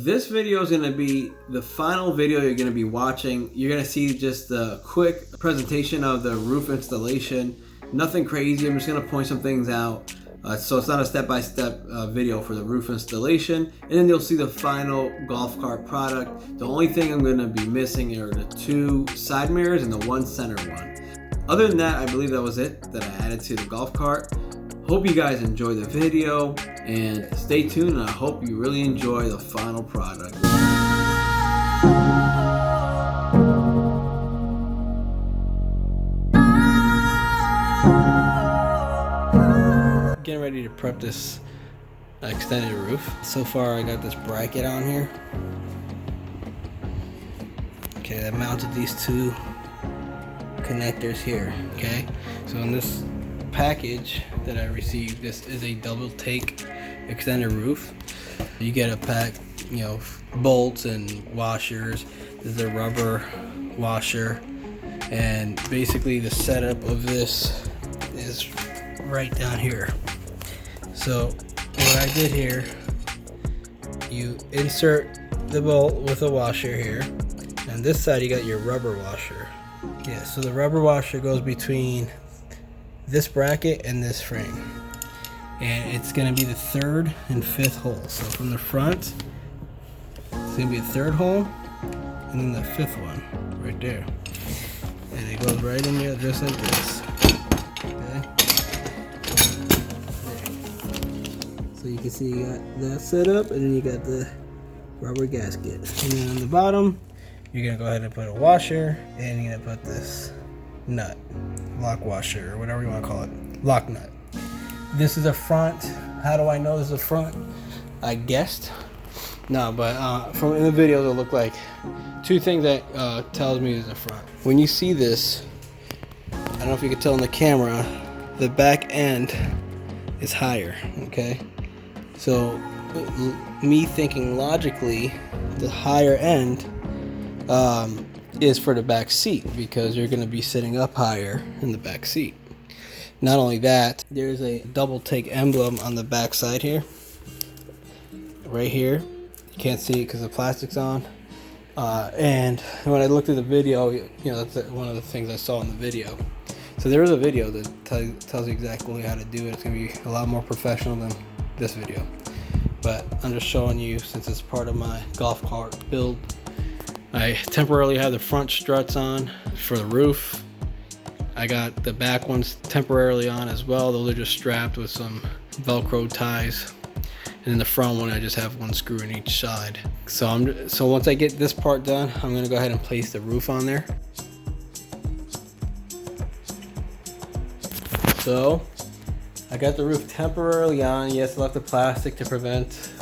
This video is going to be the final video you're going to be watching. You're going to see just a quick presentation of the roof installation. Nothing crazy. I'm just going to point some things out. So it's not a step-by-step video for the roof installation. And then you'll see the final golf cart product. The only thing I'm going to be missing are the 2 side mirrors and the 1 center one. Other than that, I believe that was it that I added to the golf cart. Hope you guys enjoy the video and stay tuned, and I hope you really enjoy the final product. Getting ready to prep this extended roof. So far I got this bracket on here. Okay, I mounted these 2 connectors here. Okay, so in this package that I received, this is a double take extended roof. You get a pack, bolts and washers. This is a rubber washer, and basically the setup of this is right down here. So what I did here, you insert the bolt with a washer here, and this side you got your rubber washer. Yeah, so the rubber washer goes between this bracket and this frame, and it's going to be the 3rd and 5th hole. So from the front, it's going to be a 3rd hole, and then the 5th one right there, and it goes right in there just like this. Okay, so you can see you got that set up, and then you got the rubber gasket, and then on the bottom you're going to go ahead and put a washer, and you're going to put this nut, lock washer, or whatever you want to call it, lock nut. This is a front. How do I know this is a front? I guessed. No, but from in the video it'll look like 2 things that tells me it's a front. When you see this, I don't know if you can tell in the camera, the back end is higher. Okay, so me thinking logically, the higher end is for the back seat, because you're going to be sitting up higher in the back seat. Not only that, there's a double take emblem on the back side here, right here. You can't see it because the plastic's on, and when I looked at the video, that's one of the things I saw in the video. So there is a video that tells you exactly how to do it. It's going to be a lot more professional than this video, but I'm just showing you since it's part of my golf cart build. I temporarily have the front struts on for the roof. I got the back ones temporarily on as well. Those are just strapped with some Velcro ties. And then the front one, I just have 1 screw in each side. So once I get this part done, I'm gonna go ahead and place the roof on there. So I got the roof temporarily on. Yes, I left the plastic to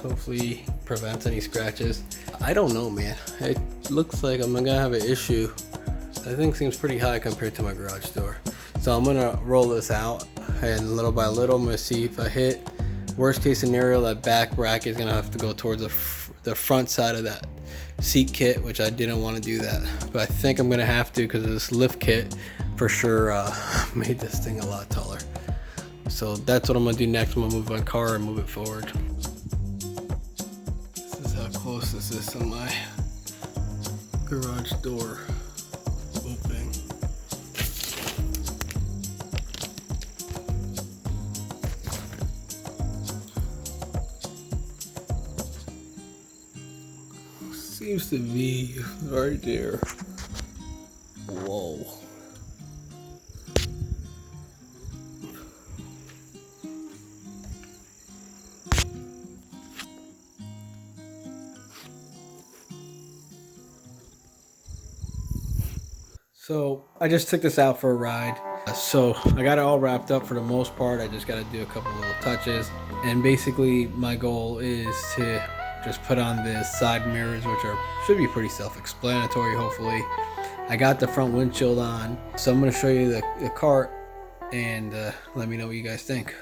hopefully prevent any scratches. I don't know, man. It looks like I'm gonna have an issue. I think seems pretty high compared to my garage door. So I'm gonna roll this out, and little by little I'm gonna see if I hit. Worst case scenario, that back bracket is gonna have to go towards the front side of that seat kit, which I didn't want to do that, but I think I'm gonna have to, because this lift kit for sure made this thing a lot taller. So that's what I'm gonna do next. I'm gonna move my car and move it forward. This is how close this is to my garage door opening. Seems to be right there. Whoa. So I just took this out for a ride. So I got it all wrapped up for the most part. I just got to do a couple little touches. And basically my goal is to just put on the side mirrors, which should be pretty self-explanatory, hopefully. I got the front windshield on. So I'm going to show you the cart and let me know what you guys think.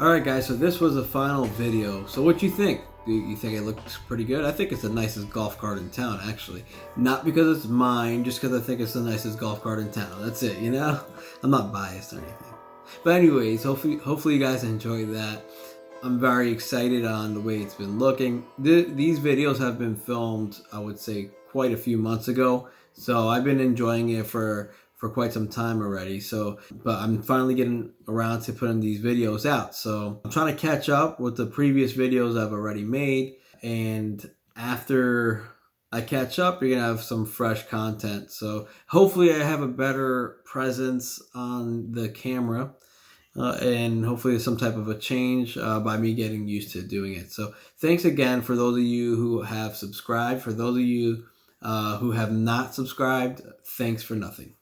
Alright guys, so this was the final video. So what you think? Do you think it looks pretty good? I think it's the nicest golf cart in town, actually. Not because it's mine, just because I think it's the nicest golf cart in town. That's it, you know? I'm not biased or anything. But anyways, hopefully you guys enjoyed that. I'm very excited on the way it's been looking. These videos have been filmed, I would say, quite a few months ago. So I've been enjoying it for quite some time already. So, but I'm finally getting around to putting these videos out. So I'm trying to catch up with the previous videos I've already made. And after I catch up, you're gonna have some fresh content. So hopefully I have a better presence on the camera. And hopefully there's some type of a change by me getting used to doing it. So thanks again for those of you who have subscribed. For those of you who have not subscribed, thanks for nothing.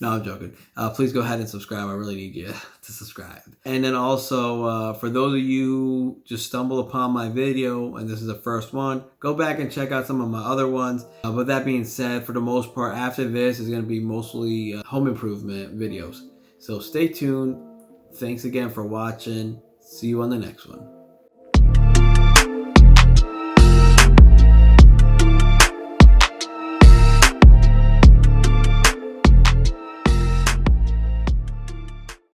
No, I'm joking. Please go ahead and subscribe. I really need you to subscribe. And then also, for those of you who just stumble upon my video and this is the first one, go back and check out some of my other ones. But that being said, for the most part, after this is going to be mostly home improvement videos. So stay tuned. Thanks again for watching. See you on the next one.